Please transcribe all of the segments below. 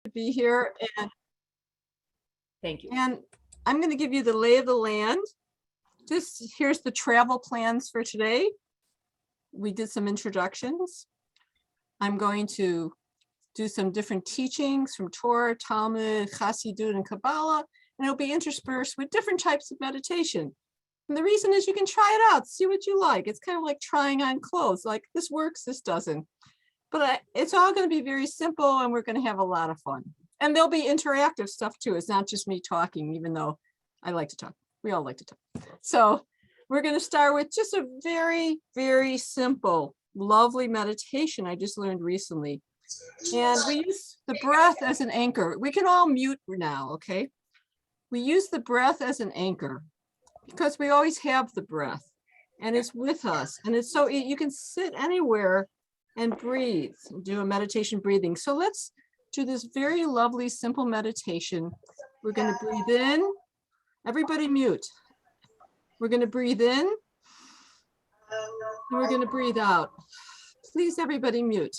to be here. And thank you. And I'm going to give you the lay of the land. Here's the travel plans for today. We did some introductions. I'm going to do some different teachings from Torah, Talmud, Chassidut, and Kabbalah, and it'll be interspersed with different types of meditation. And the reason is you can try it out, see what you like. It's kind of like trying on clothes, like this works, this doesn't. But it's all going to be very simple, and we're going to have a lot of fun. And there'll be interactive stuff too. It's not just me talking, even though I like to talk. We all like to talk. So we're going to start with just a very, very simple, lovely meditation I just learned recently. And we use the breath as an anchor. We can all mute now, okay? We use the breath as an anchor because we always have the breath and it's with us. And it's so you can sit anywhere and breathe, do a meditation breathing. So let's do this very lovely, simple meditation. We're going to breathe in. Everybody mute. We're going to breathe in. And we're going to breathe out. Please, everybody mute.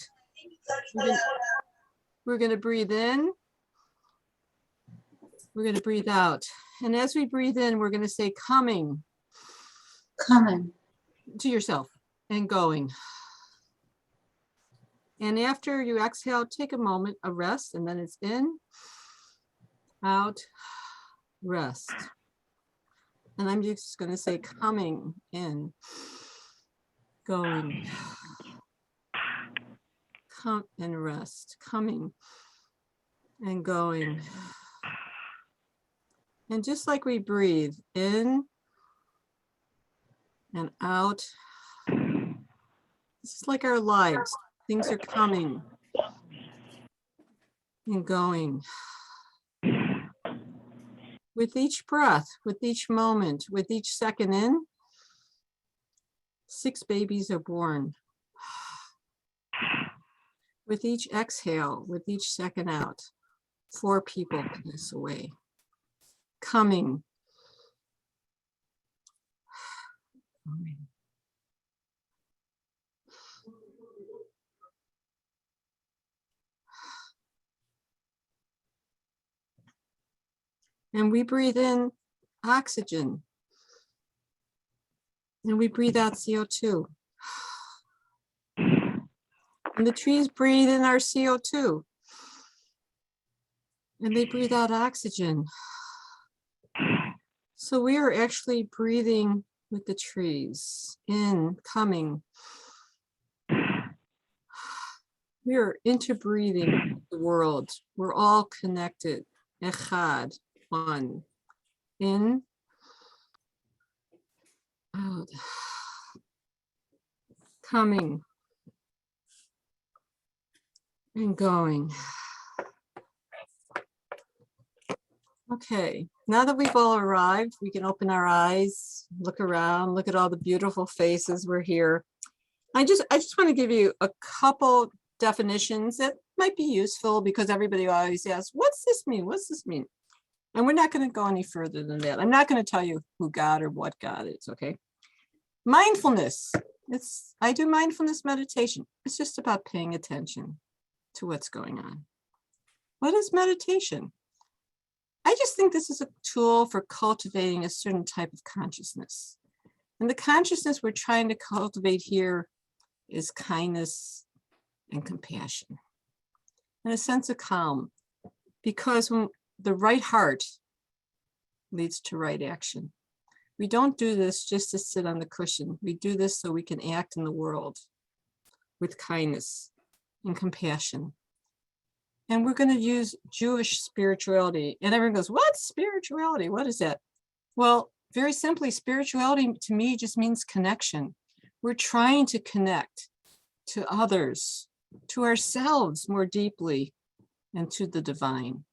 We're going to breathe in. We're going to breathe out. And as we breathe in, we're going to say coming. Coming. To yourself and going. And after you exhale, take a moment, a rest, and then it's in, out, rest. And I'm just going to say coming in, going, come and rest, coming and going. And just like we breathe in and out, this is like our lives. Things are coming and going. With each breath, with each moment, with each second in, 6 babies are born. With each exhale, with each second out, 4 people pass away. Coming. And we breathe in oxygen. And we breathe out CO2. And the trees breathe in our CO2. And they breathe out oxygen. So we are actually breathing with the trees, in, coming. We are interbreathing the world. We're all connected. Echad. One, in, out, coming, and going. Okay, now that we've all arrived, we can open our eyes, look around, look at all the beautiful faces. We're here. I just want to give you a couple definitions that might be useful because everybody always asks, what's this mean? What's this mean? And we're not going to go any further than that. I'm not going to tell you who God or what God is, okay? Mindfulness. I do mindfulness meditation. It's just about paying attention to what's going on. What is meditation? I just think this is a tool for cultivating a certain type of consciousness. And the consciousness we're trying to cultivate here is kindness and compassion and a sense of calm. Because when the right heart leads to right action. We don't do this just to sit on the cushion. We do this so we can act in the world with kindness and compassion. And we're going to use Jewish spirituality. And everyone goes, what spirituality? What is that? Well, very simply, spirituality to me just means connection. We're trying to connect to others, to ourselves more deeply, and to the divine.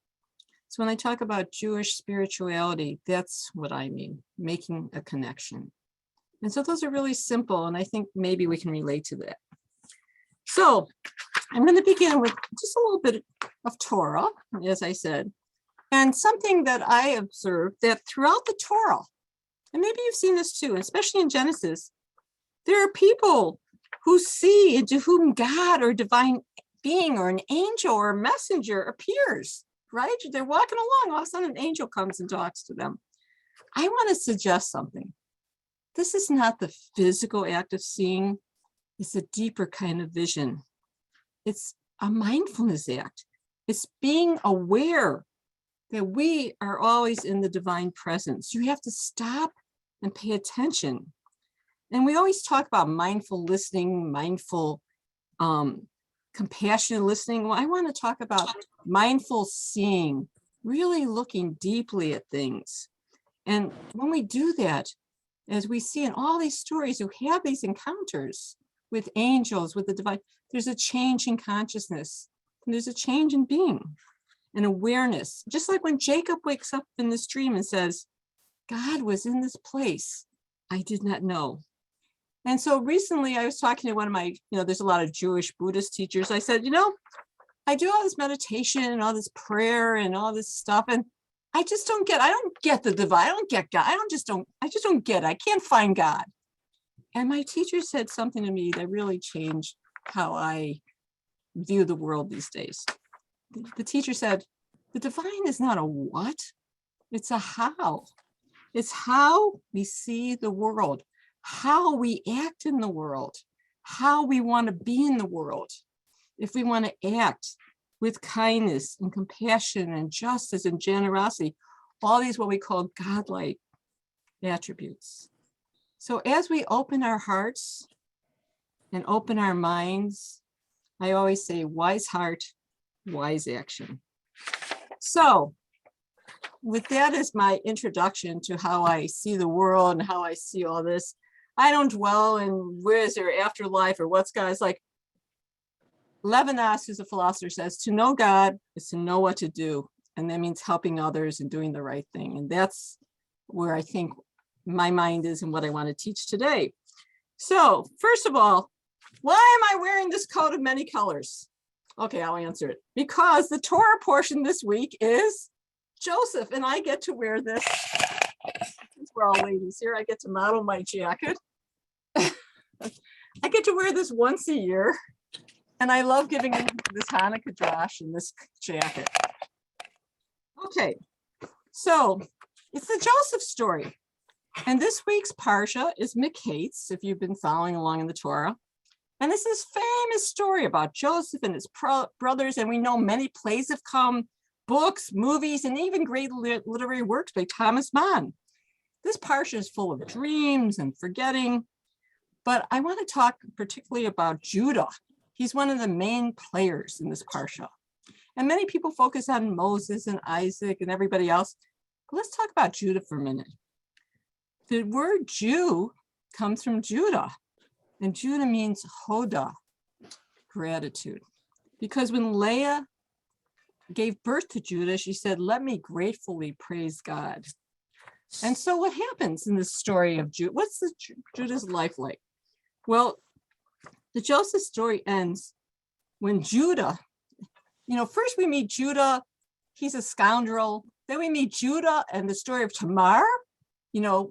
So when I talk about Jewish spirituality, that's what I mean, making a connection. And so those are really simple, and I think maybe we can relate to that. So I'm going to begin with just a little bit of Torah, as I said, and something that I observed that throughout the Torah, and maybe you've seen this too, especially in Genesis, there are people who see into whom God or divine being or an angel or a messenger appears, right? They're walking along, all of a sudden an angel comes and talks to them. I want to suggest something. This is not the physical act of seeing, it's a deeper kind of vision. It's a mindfulness act. It's being aware that we are always in the divine presence. You have to stop and pay attention. And we always talk about mindful listening, mindful compassionate listening. Well, I want to talk about mindful seeing, really looking deeply at things. And when we do that, as we see in all these stories who have these encounters with angels, with the divine, there's a change in consciousness, and there's a change in being and awareness. Just like when Jacob wakes up in this dream and says, God was in this place I did not know. And so recently I was talking to one of my, there's a lot of Jewish Buddhist teachers. I said, I do all this meditation and all this prayer and all this stuff. And I don't get the divine. I don't get God. I just don't get it. I can't find God. And my teacher said something to me that really changed how I view the world these days. The teacher said, the divine is not a what, it's a how. It's how we see the world, how we act in the world, how we want to be in the world. If we want to act with kindness and compassion and justice and generosity, all these what we call godlike attributes. So as we open our hearts and open our minds, I always say wise heart, wise action. So with that as my introduction to how I see the world and how I see all this, I don't dwell in where is there afterlife or what's God. It's like Levinas, who's a philosopher, says to know God is to know what to do. And that means helping others and doing the right thing. And that's where I think my mind is and what I want to teach today. So first of all, why am I wearing this coat of many colors? Okay, I'll answer it. Because the Torah portion this week is Joseph, and I get to wear this. Since we're all ladies here, I get to model my jacket. I get to wear this once a year, and I love giving him this Hanukkah drash and this jacket. Okay, so it's the Joseph story. And this week's Parsha is Miketz, if you've been following along in the Torah. And this is a famous story about Joseph and his brothers, and we know many plays have come, books, movies, and even great literary works by Thomas Mann. This Parsha is full of dreams and forgetting, but I want to talk particularly about Judah. He's one of the main players in this Parsha. And many people focus on Moses and Isaac and everybody else. But let's talk about Judah for a minute. The word Jew comes from Judah, and Judah means hoda, gratitude. Because when Leah gave birth to Judah, she said, let me gratefully praise God. And so what happens in this story of Judah? What's Judah's life like? Well, the Joseph story ends when Judah, first we meet Judah, he's a scoundrel. Then we meet Judah and the story of Tamar,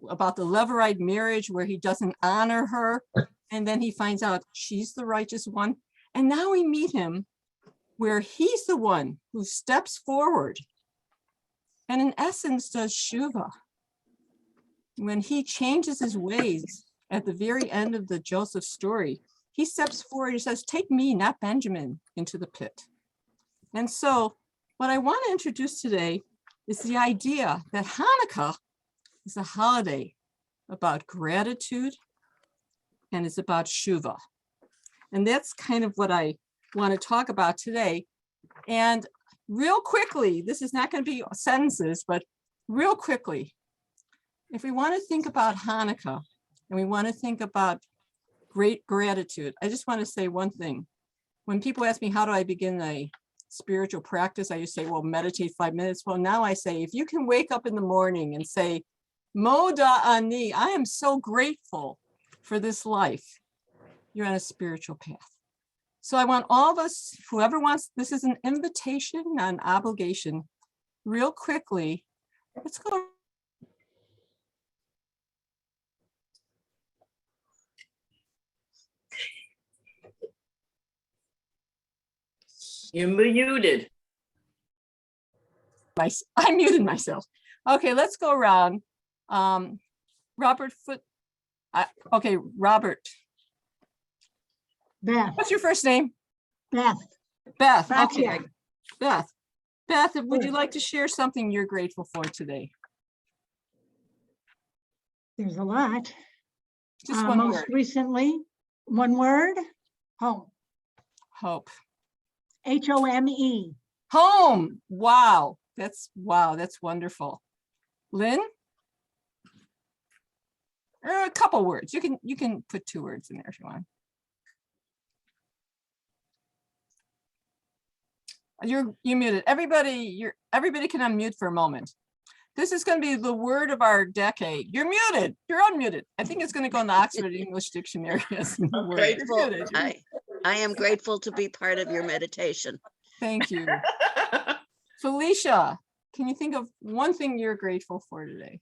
about the Levirate marriage where he doesn't honor her. And then he finds out she's the righteous one. And now we meet him where he's the one who steps forward and in essence does Shuvah. When he changes his ways at the very end of the Joseph story, he steps forward and says, take me, not Benjamin, into the pit. And so what I want to introduce today is the idea that Hanukkah is a holiday about gratitude and it's about Shuvah. And that's kind of what I want to talk about today. And real quickly, this is not going to be sentences, but real quickly, if we want to think about Hanukkah and we want to think about great gratitude, I just want to say one thing. When people ask me, how do I begin a spiritual practice? I used to say, well, meditate 5 minutes. Well, now I say, if you can wake up in the morning and say, Moda ani, I am so grateful for this life, you're on a spiritual path. So I want all of us, whoever wants, this is an invitation, not an obligation. Real quickly, let's go. You're muted. I muted myself. Okay, let's go around. Robert Foot. Okay, Robert. Beth. What's your first name? Beth. Beth. Beth, Okay, yeah. Beth. Beth, would you Sure. like to share something you're grateful for today? There's a lot. Just one Most word. recently, one word, home. Hope. Home. Home. Wow, that's wonderful. Lynn? A couple words. You can put 2 words in there if you want. You're muted. Everybody can unmute for a moment. This is going to be the word of our decade. You're muted. You're unmuted. I think it's going to go in the Oxford English Dictionary as the I'm word. grateful. You're muted. I am grateful to be part of your meditation. Thank you. Felicia, can you think of one thing you're grateful for today?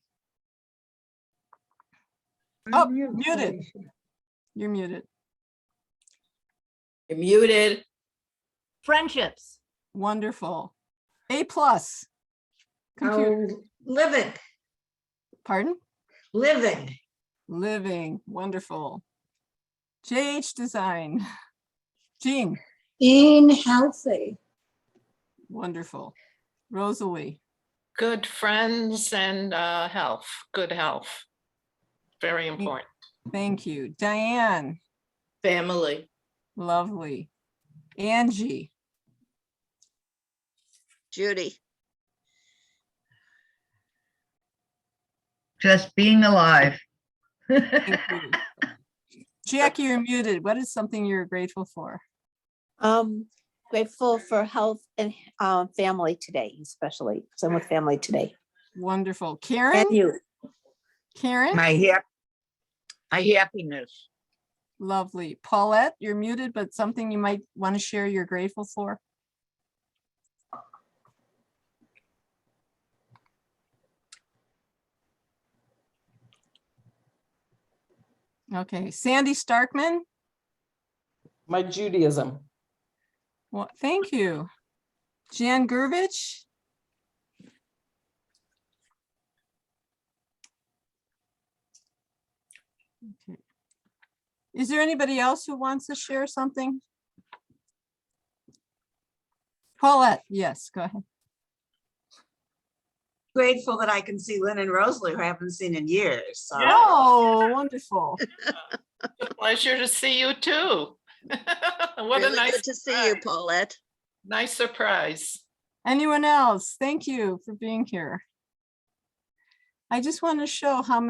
Oh, muted. You're muted. You're muted. Friendships. Wonderful. A+. Computer. Oh, living, Pardon? living. Living. Wonderful. JH Design. Jean. Being healthy. Wonderful. Rosalie. Good friends and health, good health. Very important. Thank you. Diane. Family. Lovely. Angie. Judy, Just being alive. Thank you. Jackie, you're muted. What is something you're grateful for? Grateful for health and family today, especially because I'm with family today. Wonderful. Karen? And you. Karen? My happiness. Lovely. Paulette, you're muted, but something you might want to share you're grateful for? Okay. Sandy Starkman? My Judaism. Well, thank you. Jan Gurvich? Okay. Is there anybody else who wants to share something? Paulette, yes, go ahead. Grateful that I can see Lynn and Rosalie, who I haven't seen in years. So. Yeah. Oh, wonderful. Pleasure to see you too. What really a nice good to see you, surprise. Paulette. Nice surprise. Anyone else? Thank you for being here. I just want to show how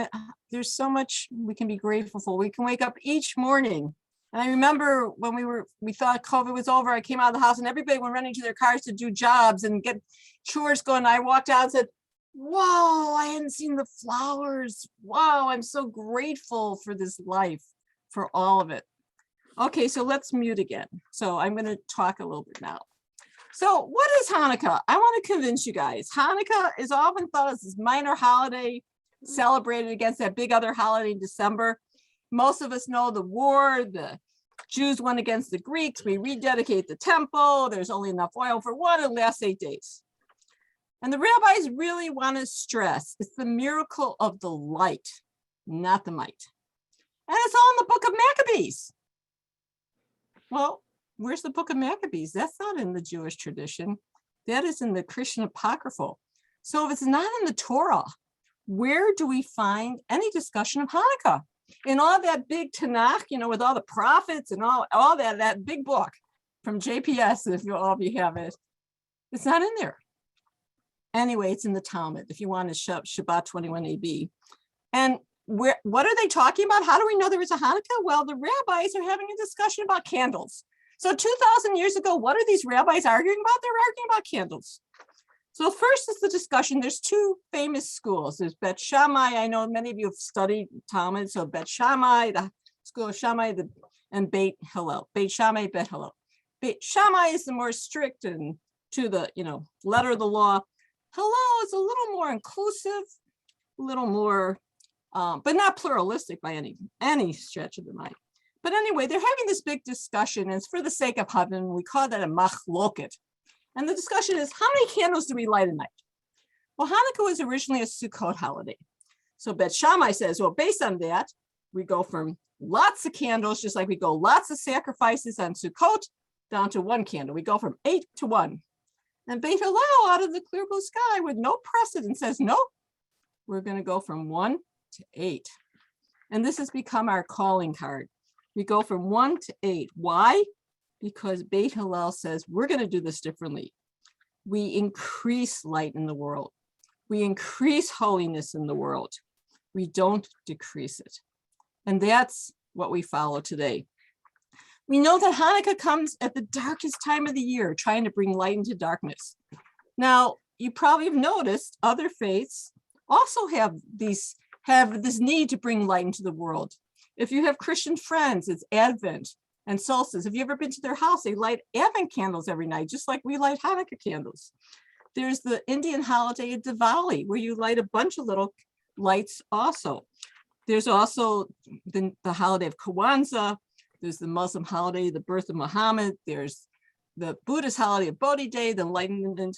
there's so much we can be grateful for. We can wake up each morning. And I remember when we thought COVID was over, I came out of the house and everybody went running to their cars to do jobs and get chores going. I walked out and said, whoa, I hadn't seen the flowers. Wow, I'm so grateful for this life, for all of it. Okay, so let's mute again. So I'm going to talk a little bit now. So what is Hanukkah? I want to convince you guys. Hanukkah is often thought as this minor holiday celebrated against that big other holiday in December. Most of us know the war, the Jews won against the Greeks. We rededicate the temple. There's only enough oil for one. It lasts 8 days. And the rabbis really want to stress it's the miracle of the light, not the might. And it's all in the book of Maccabees. Well, where's the book of Maccabees? That's not in the Jewish tradition. That is in the Christian Apocryphal. So if it's not in the Torah, where do we find any discussion of Hanukkah? In all that big Tanakh, you know, with all the prophets and all that big book from JPS, if all of you have it, it's not in there. Anyway, it's in the Talmud, if you want to Shabbat 21 AB. And what are they talking about? How do we know there was a Hanukkah? Well, the rabbis are having a discussion about candles. So 2,000 years ago, what are these rabbis arguing about? They're arguing about candles. So first is the discussion. There's 2 famous schools. There's Bet Shammai. I know many of you have studied Talmud. So Bet Shammai, the school of Shammai, and Beit Hillel. Beit Shammai, Bet Hillel. Beit Shammai is the more strict and to the letter of the law. Hillel is a little more inclusive, a little more, but not pluralistic by any stretch of the mind. But anyway, they're having this big discussion, and it's for the sake of heaven. We call that a machloket. And the discussion is, how many candles do we light a night? Well, Hanukkah was originally a Sukkot holiday. So Bet Shammai says, well, based on that, we go from lots of candles, just like we go lots of sacrifices on Sukkot, down to 1 candle. We go from 8 to 1. And Beit Hillel, out of the clear blue sky with no precedent, says, no, we're going to go from 1 to 8. And this has become our calling card. We go from 1 to 8. Why? Because Beit Hillel says we're going to do this differently. We increase light in the world. We increase holiness in the world. We don't decrease it. And that's what we follow today. We know that Hanukkah comes at the darkest time of the year, trying to bring light into darkness. Now, you probably have noticed other faiths also have this need to bring light into the world. If you have Christian friends, it's Advent and solstice. Have you ever been to their house? They light Advent candles every night, just like we light Hanukkah candles. There's the Indian holiday of Diwali, where you light a bunch of little lights also. There's also the holiday of Kwanzaa. There's the Muslim holiday, the birth of Muhammad. There's the Buddhist holiday of Bodhi Day, the enlightenment.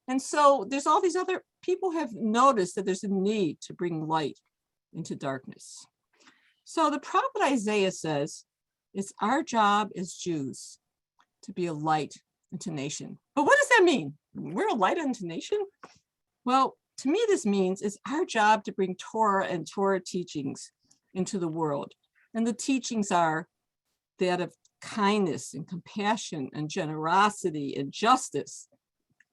And so there's all these other people have noticed that there's a need to bring light into darkness. So the prophet Isaiah says, it's our job as Jews to be a light into nation. But what does that mean? We're a light into nation? Well, to me, this means it's our job to bring Torah and Torah teachings into the world. And the teachings are that of kindness and compassion and generosity and justice.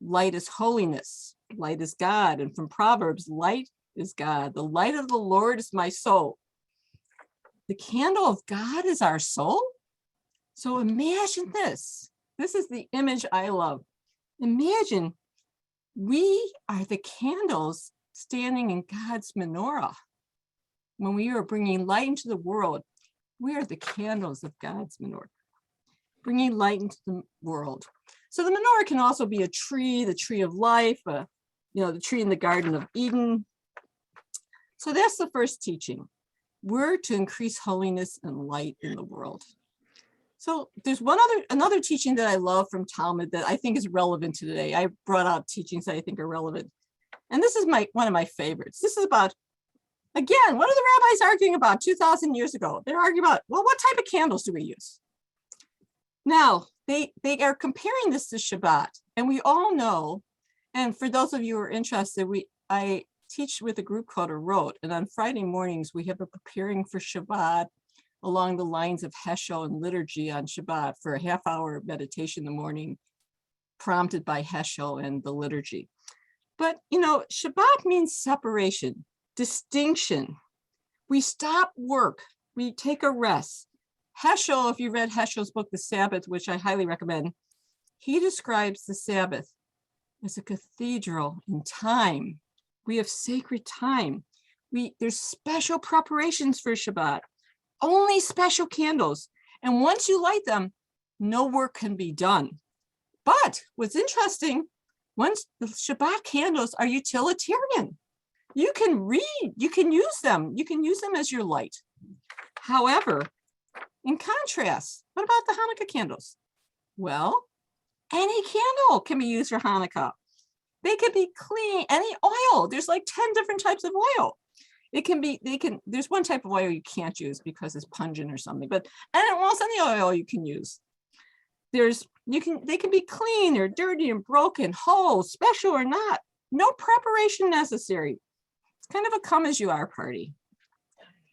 Light is holiness. Light is God. And from Proverbs, light is God. The light of the Lord is my soul. The candle of God is our soul. So imagine this. This is the image I love. Imagine we are the candles standing in God's menorah. When we are bringing light into the world, we are the candles of God's menorah, bringing light into the world. So the menorah can also be a tree, the tree of life, the tree in the Garden of Eden. So that's the first teaching. We're to increase holiness and light in the world. So there's another teaching that I love from Talmud that I think is relevant to today. I brought out teachings that I think are relevant. And this is one of my favorites. This is about, again, what are the rabbis arguing about 2,000 years ago? They're arguing about, well, what type of candles do we use? Now, they are comparing this to Shabbat. And we all know, and for those of you who are interested, I teach with a group called A Rote. And on Friday mornings, we have a preparing for Shabbat along the lines of Heschel and liturgy on Shabbat for a half-hour meditation in the morning, prompted by Heschel and the liturgy. But, Shabbat means separation, distinction. We stop work. We take a rest. Heschel, if you read Heschel's book, The Sabbath, which I highly recommend, he describes the Sabbath as a cathedral in time. We have sacred time. There's special preparations for Shabbat, only special candles. And once you light them, no work can be done. But what's interesting, once the Shabbat candles are utilitarian, you can read, you can use them as your light. However, in contrast, what about the Hanukkah candles? Well, any candle can be used for Hanukkah. They could be clean, any oil. There's like 10 different types of oil. There's one type of oil you can't use because it's pungent or something, but almost any oil you can use. They can be clean or dirty and broken, whole, special or not. No preparation necessary. It's kind of a come as you are party.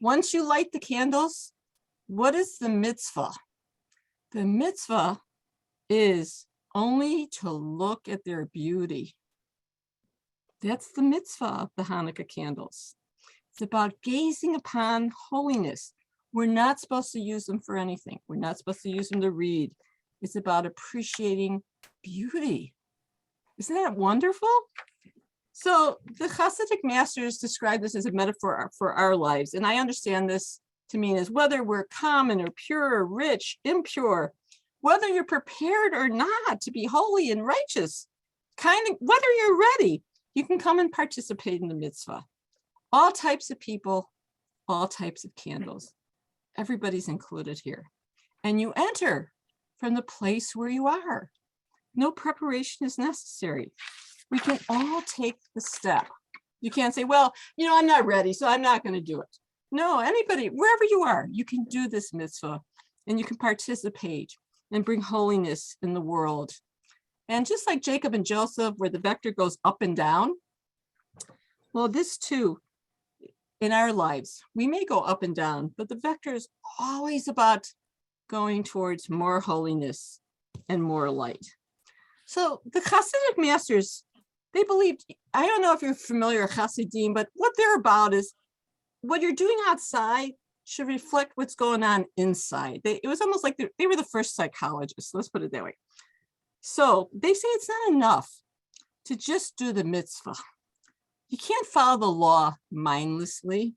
Once you light the candles, what is the mitzvah? The mitzvah is only to look at their beauty. That's the mitzvah of the Hanukkah candles. It's about gazing upon holiness. We're not supposed to use them for anything. We're not supposed to use them to read. It's about appreciating beauty. Isn't that wonderful? So the Hasidic masters describe this as a metaphor for our lives. And I understand this to mean as whether we're common or pure, rich, impure, whether you're prepared or not to be holy and righteous, whether you're ready, you can come and participate in the mitzvah. All types of people, all types of candles. Everybody's included here. And you enter from the place where you are. No preparation is necessary. We can all take the step. You can't say, well, I'm not ready, so I'm not going to do it. No, anybody, wherever you are, you can do this mitzvah and you can participate and bring holiness in the world. And just like Jacob and Joseph, where the vector goes up and down, well, this too, in our lives, we may go up and down, but the vector is always about going towards more holiness and more light. So the Hasidic masters, they believed, I don't know if you're familiar with Hasidim, but what they're about is what you're doing outside should reflect what's going on inside. It was almost like they were the first psychologists, let's put it that way. So they say it's not enough to just do the mitzvah. You can't follow the law mindlessly.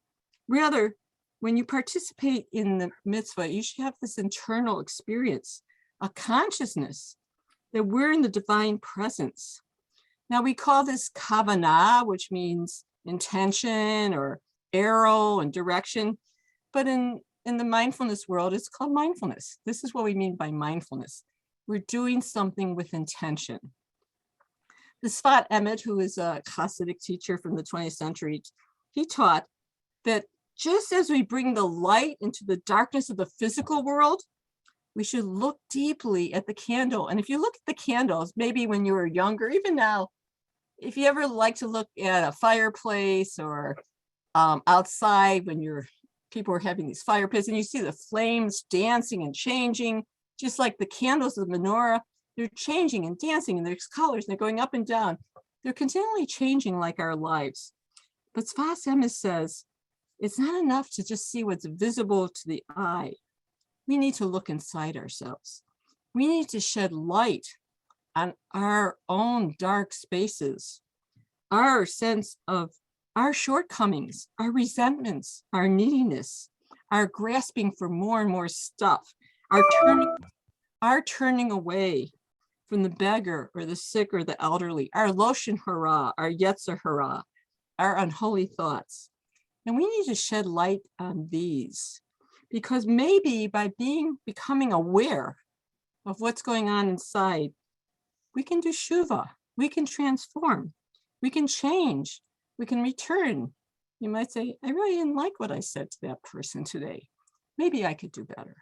Rather, when you participate in the mitzvah, you should have this internal experience, a consciousness that we're in the divine presence. Now we call this kavanah, which means intention or arrow and direction. But in the mindfulness world, it's called mindfulness. This is what we mean by mindfulness. We're doing something with intention. The Sfat Emet, who is a Hasidic teacher from the 20th century, he taught that just as we bring the light into the darkness of the physical world, we should look deeply at the candle. And if you look at the candles, maybe when you were younger, even now, if you ever like to look at a fireplace or outside when people are having these fire pits and you see the flames dancing and changing, just like the candles of the menorah, they're changing and dancing and there's colors and they're going up and down. They're continually changing like our lives. But Sfas Emes says, it's not enough to just see what's visible to the eye. We need to look inside ourselves. We need to shed light on our own dark spaces, our sense of our shortcomings, our resentments, our neediness, our grasping for more and more stuff, our turning away from the beggar or the sick or the elderly, our loshen hara, our yetzer hara, our unholy thoughts. And we need to shed light on these because maybe by becoming aware of what's going on inside, we can do shuvah, we can transform, we can change, we can return. You might say, I really didn't like what I said to that person today. Maybe I could do better.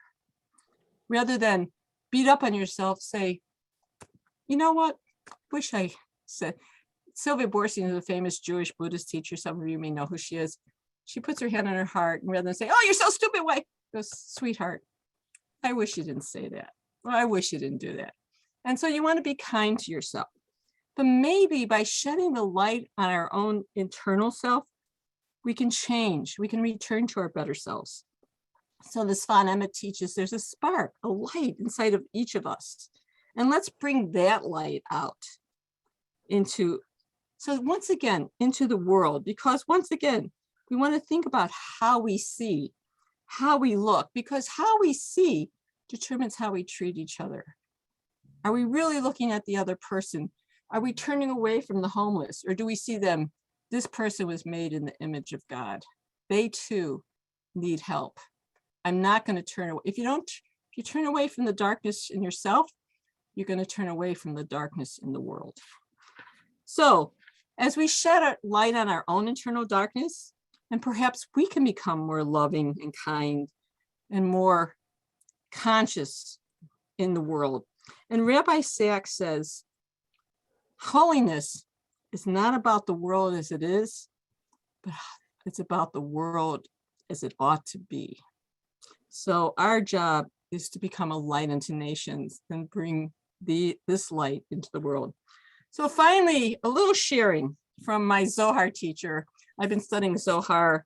Rather than beat up on yourself, say, you know what? Wish I said. Sylvia Boorstein is a famous Jewish Buddhist teacher. Some of you may know who she is. She puts her hand on her heart and rather than say, oh, you're so stupid, why? Goes, sweetheart, I wish you didn't say that. Or I wish you didn't do that. And so you want to be kind to yourself. But maybe by shedding the light on our own internal self, we can change, we can return to our better selves. So the Sfat Emet teaches there's a spark, a light inside of each of us. And let's bring that light out into the world, because once again, we want to think about how we see, how we look, because how we see determines how we treat each other. Are we really looking at the other person? Are we turning away from the homeless? Or do we see them? This person was made in the image of God. They too need help. I'm not going to turn away. If you turn away from the darkness in yourself, you're going to turn away from the darkness in the world. So as we shed our light on our own internal darkness, and perhaps we can become more loving and kind and more conscious in the world. And Rabbi Sachs says, holiness is not about the world as it is, but it's about the world as it ought to be. So our job is to become a light unto nations and bring this light into the world. So finally, a little sharing from my Zohar teacher. I've been studying Zohar.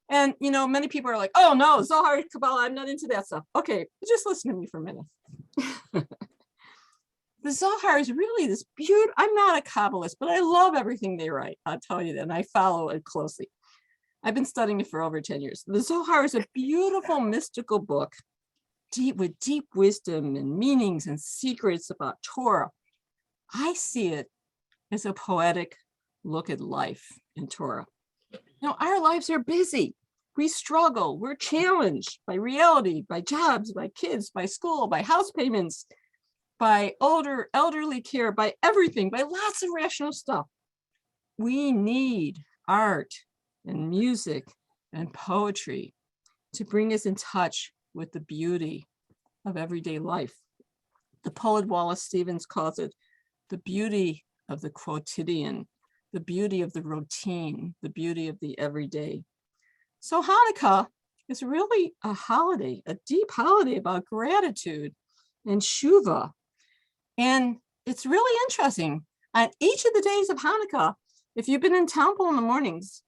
And, many people are like, oh no, Zohar, Kabbalah, I'm not into that stuff. Okay, just listen to me for a minute. The Zohar is really this beautiful, I'm not a Kabbalist, but I love everything they write. I'll tell you that, and I follow it closely. I've been studying it for over 10 years. The Zohar is a beautiful mystical book, with deep wisdom and meanings and secrets about Torah. I see it as a poetic look at life in Torah. Our lives are busy. We struggle, we're challenged by reality, by jobs, by kids, by school, by house payments, by elderly care, by everything, by lots of rational stuff. We need art and music and poetry to bring us in touch with the beauty of everyday life. The poet Wallace Stevens calls it the beauty of the quotidian, the beauty of the routine, the beauty of the everyday. So Hanukkah is really a holiday, a deep holiday about gratitude and Shuvah. And it's really interesting. On each of the days of Hanukkah, if you've been in temple in the mornings,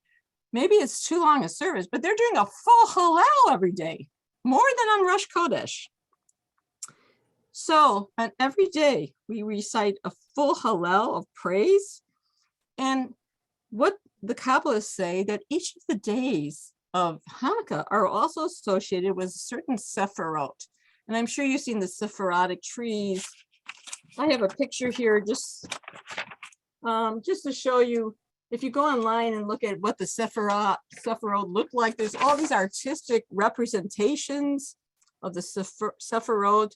maybe it's too long a service, but they're doing a full Hallel every day, more than on Rosh Chodesh. So on every day, we recite a full Hallel of praise. And what the Kabbalists say that each of the days of Hanukkah are also associated with certain sephirot. And I'm sure you've seen the Sephirotic trees. I have a picture here just to show you. If you go online and look at what the sephirot look like, there's all these artistic representations of the sephirot,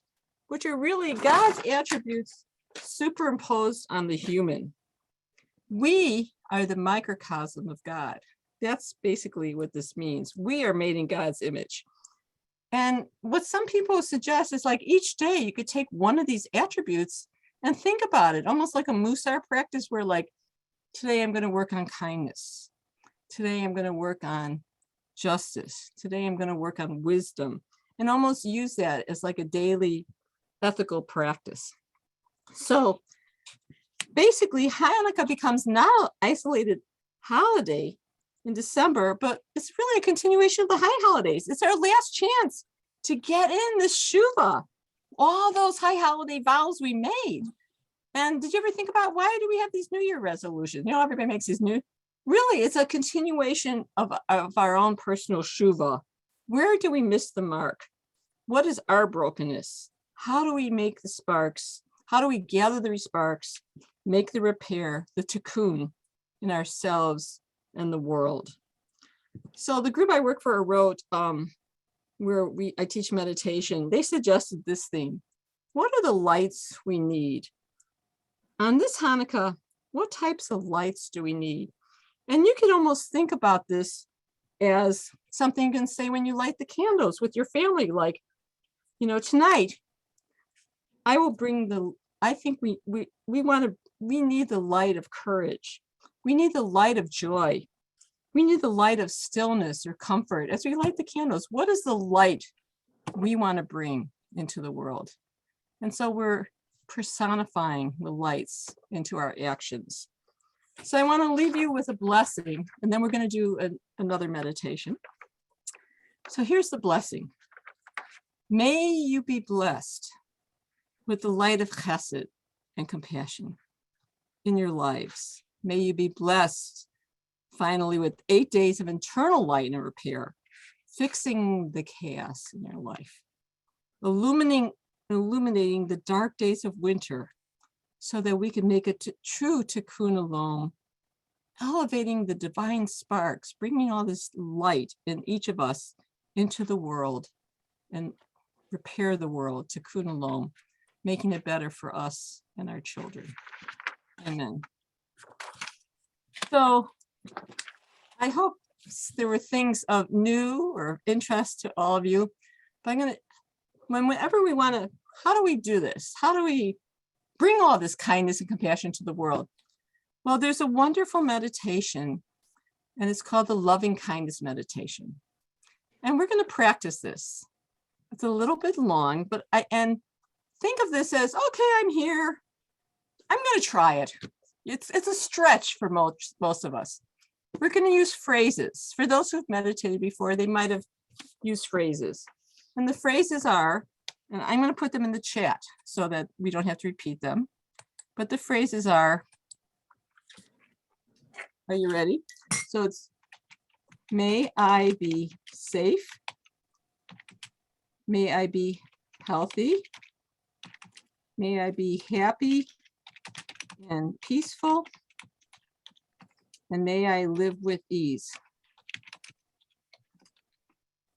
which are really God's attributes superimposed on the human. We are the microcosm of God. That's basically what this means. We are made in God's image. And what some people suggest is like each day you could take one of these attributes and think about it, almost like a Musar practice where like, today I'm going to work on kindness. Today I'm going to work on justice. Today I'm going to work on wisdom, and almost use that as like a daily ethical practice. So basically Hanukkah becomes not an isolated holiday in December, but it's really a continuation of the high holidays. It's our last chance to get in this Shuvah, all those high holiday vows we made. And did you ever think about why do we have these New Year resolutions? You know, everybody makes these new, really, it's a continuation of our own personal Shuvah. Where do we miss the mark? What is our brokenness? How do we make the sparks? How do we gather the sparks, make the repair, the tikkun in ourselves and the world? So the group I work for wrote, where I teach meditation, they suggested this theme. What are the lights we need? On this Hanukkah, what types of lights do we need? And you can almost think about this as something you can say when you light the candles with your family, like, you know, tonight, I will bring I think we need the light of courage. We need the light of joy. We need the light of stillness or comfort. As we light the candles, what is the light we want to bring into the world? And so we're personifying the lights into our actions. So I want to leave you with a blessing, and then we're going to do another meditation. So here's the blessing. May you be blessed with the light of chesed and compassion in your lives. May you be blessed finally with 8 days of internal light and repair, fixing the chaos in your life, illuminating the dark days of winter so that we can make a true tikkun alone, elevating the divine sparks, bringing all this light in each of us into the world and repair the world, tikkun alone, making it better for us and our children. Amen. So I hope there were things of new or interest to all of you. But I'm going to, whenever we want to, how do we do this? How do we bring all this kindness and compassion to the world? Well, there's a wonderful meditation, and it's called the loving kindness meditation. And we're going to practice this. It's a little bit long, but think of this as, okay, I'm here. I'm going to try it. It's a stretch for most of us. We're going to use phrases. For those who've meditated before, they might have used phrases. And the phrases are, and I'm going to put them in the chat so that we don't have to repeat them. But the phrases are you ready? So it's, may I be safe. May I be healthy. May I be happy and peaceful. And may I live with ease.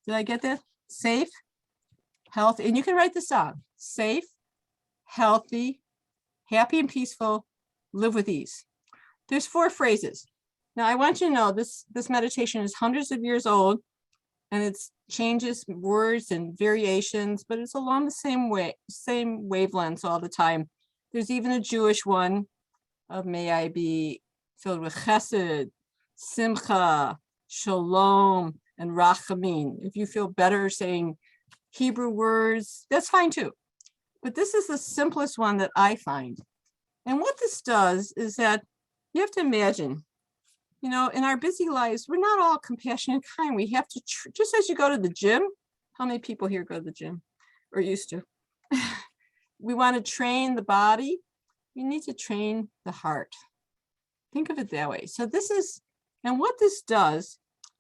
Did I get that? Safe, healthy, and you can write this down. Safe, healthy, happy and peaceful, live with ease. There's 4 phrases. Now I want you to know this meditation is hundreds of years old, and it's changes words and variations, but it's along the same wavelengths all the time. There's even a Jewish one of may I be filled with chesed, simcha, shalom, and rachamim. If you feel better saying Hebrew words, that's fine too. But this is the simplest one that I find. And what this does is that you have to imagine, you know, in our busy lives, we're not all compassionate and kind. We have to, just as you go to the gym, how many people here go to the gym or used to? We want to train the body. We need to train the heart. Think of it that way. So this is, and what this does,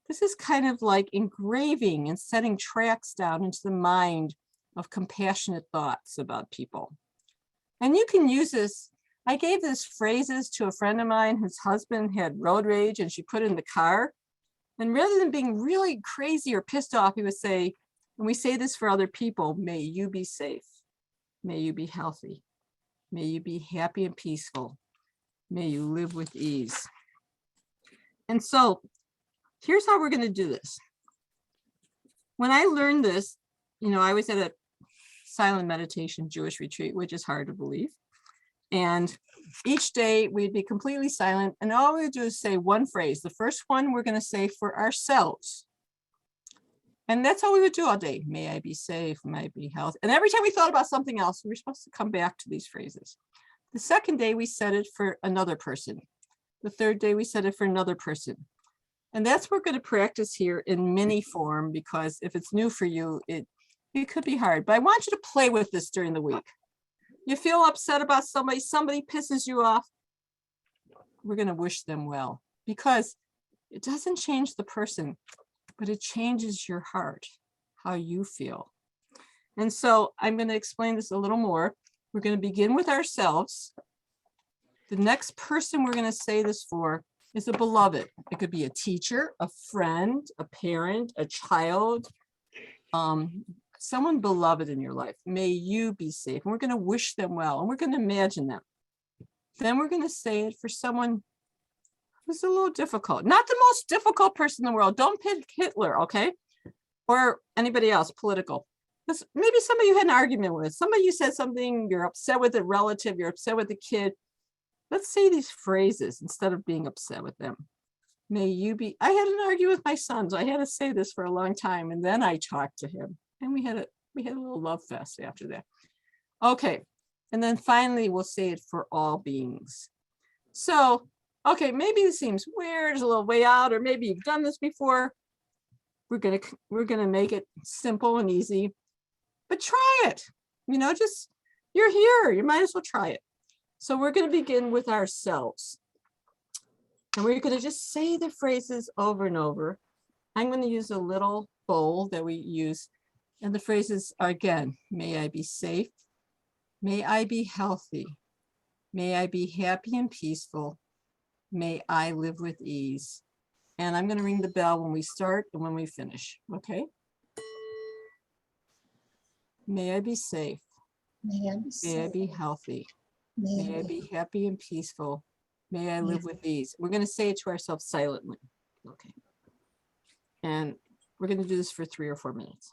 this is kind of like engraving and setting tracks down into the mind of compassionate thoughts about people. And you can use this. I gave these phrases to a friend of mine whose husband had road rage and she put it in the car. And rather than being really crazy or pissed off, he would say, and we say this for other people, may you be safe. May you be healthy. May you be happy and peaceful. May you live with ease. And so here's how we're going to do this. When I learned this, you know, I was at a silent meditation Jewish retreat, which is hard to believe. And each day we'd be completely silent. And all we would do is say one phrase. The first one we're going to say for ourselves. And that's all we would do all day. May I be safe, may I be healthy. And every time we thought about something else, we were supposed to come back to these phrases. The second day we said it for another person. The third day we said it for another person. And that's what we're going to practice here in mini form, because if it's new for you, it could be hard. But I want you to play with this during the week. You feel upset about somebody pisses you off, we're going to wish them well, because it doesn't change the person, but it changes your heart, how you feel. And so I'm going to explain this a little more. We're going to begin with ourselves. The next person we're going to say this for is a beloved. It could be a teacher, a friend, a parent, a child, someone beloved in your life. May you be safe. And we're going to wish them well, and we're going to imagine them. Then we're going to say it for someone who's a little difficult, not the most difficult person in the world. Don't pick Hitler, okay? Or anybody else political. Because maybe somebody you had an argument with, somebody you said something, you're upset with a relative, you're upset with a kid. Let's say these phrases instead of being upset with them. May you be, I had an argument with my son, so I had to say this for a long time. And then I talked to him, and we had a little love fest after that. Okay. And then finally, we'll say it for all beings. So, okay, maybe this seems weird, it's a little way out, or maybe you've done this before. We're gonna make it simple and easy, but try it. You know, just, you're here, you might as well try it. So we're gonna begin with ourselves. And we're gonna just say the phrases over and over. I'm gonna use a little bowl that we use. And the phrases are, again, may I be safe. May I be healthy. May I be happy and peaceful. May I live with ease. And I'm going to ring the bell when we start and when we finish. Okay. May I be safe. May I be May I safe. be healthy. May May I I be be happy and peaceful. May I live with ease. We're going to say it to ourselves silently. Okay. And we're going to do this for 3 or 4 minutes.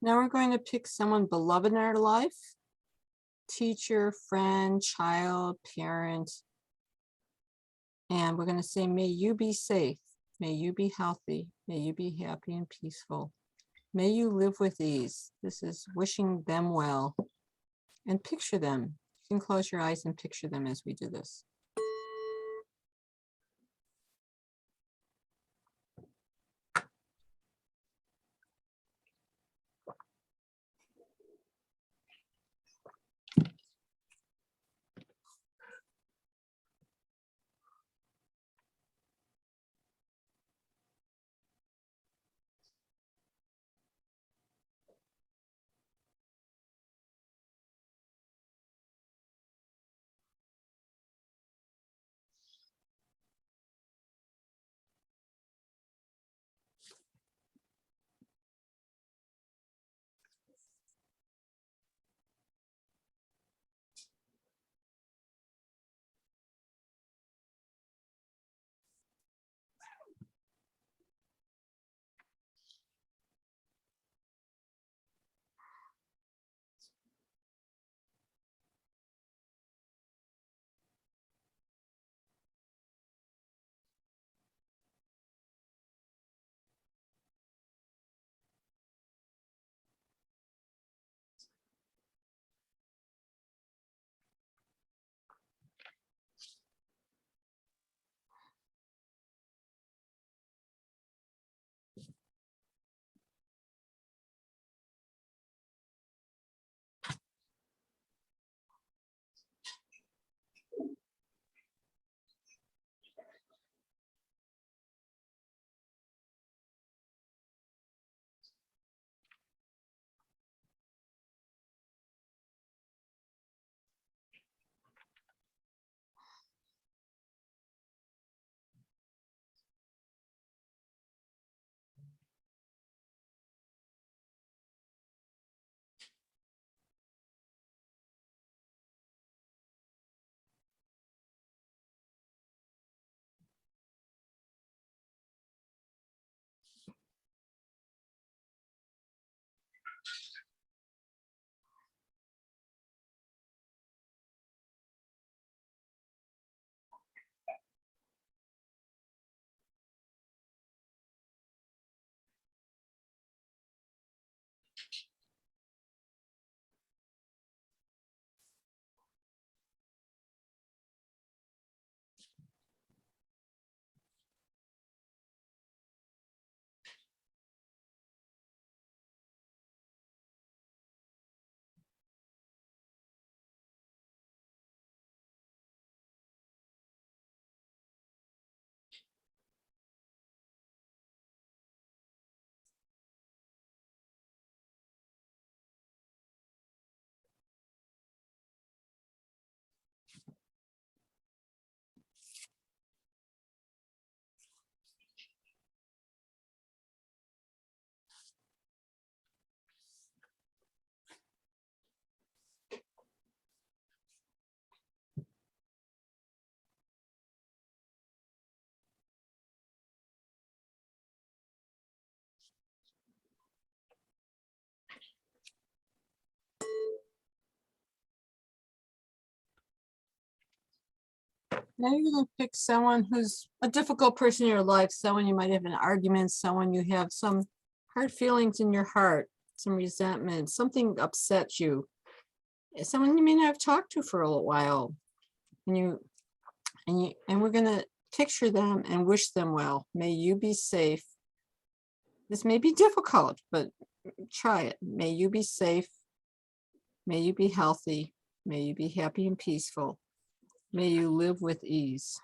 Now we're going to pick someone beloved in our life, teacher, friend, child, parent. And we're going to say, may you be safe. May you be healthy. May you be happy and peaceful. May you live with ease. This is wishing them well. And picture them. You can close your eyes and picture them as we do this. Now you're gonna pick someone who's a difficult person in your life, someone you might have an argument, someone you have some hard feelings in your heart, some resentment, something upsets you. Someone you may not have talked to for a little while. And we're gonna picture them and wish them well. May you be safe. This may be difficult, but try it. May you be safe. May you be healthy. May you be happy and peaceful. May you live with ease.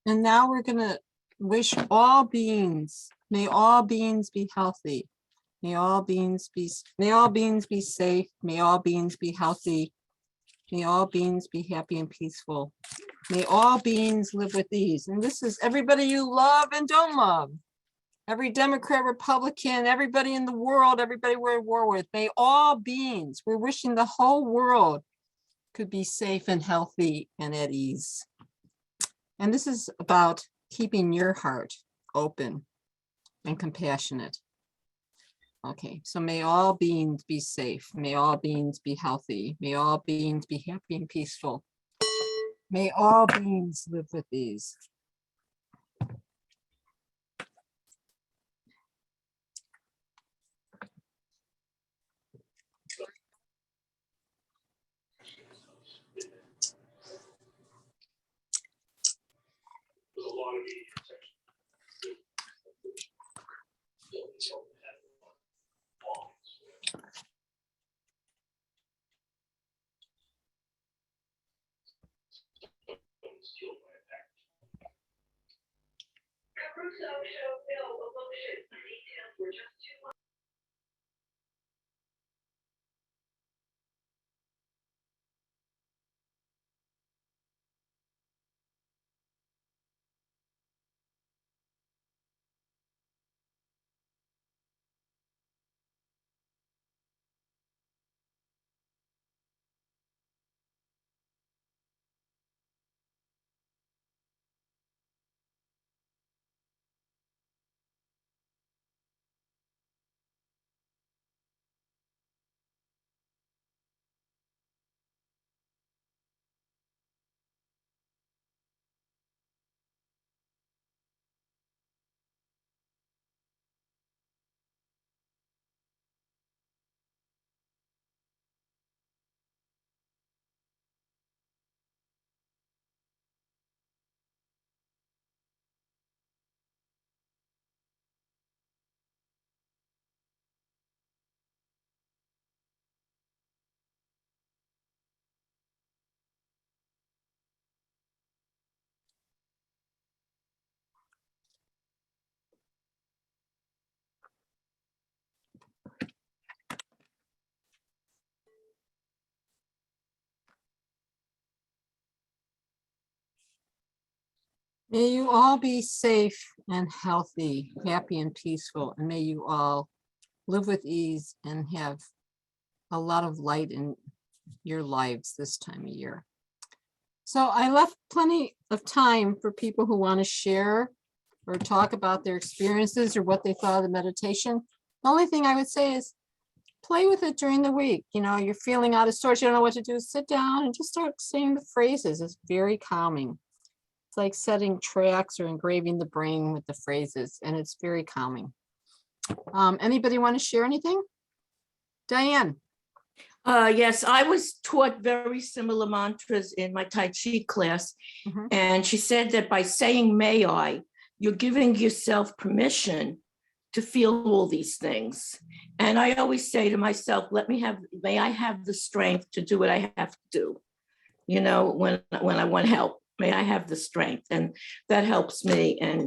And now we're gonna wish all beings, may all beings be healthy. May all beings be safe. May all beings be healthy. May all beings be happy and peaceful. May all beings live with ease. And this is everybody you love and don't love. Every Democrat, Republican, everybody in the world, everybody we're at war with. May all beings, we're wishing the whole world could be safe and healthy and at ease. And this is about keeping your heart open and compassionate. Okay, so may all beings be safe. May all beings be healthy. May all beings be happy and peaceful. May all beings live with ease. May you all be safe and healthy, happy and peaceful, and may you all live with ease and have a lot of light in your lives this time of year. So I left plenty of time for people who want to share or talk about their experiences or what they thought of the meditation. The only thing I would say is play with it during the week. You know, you're feeling out of sorts, you don't know what to do, sit down and just start saying the phrases. It's very calming. It's like setting tracks or engraving the brain with the phrases, and it's very calming. Anybody want to share anything? Diane? Yes, I was taught very similar mantras in my Tai Chi class. Mhm. And she said that by saying, may I, you're giving yourself permission to feel all these things. And I always say to myself, may I have the strength to do what I have to do. You know, when I want help, may I have the strength. And that helps me. And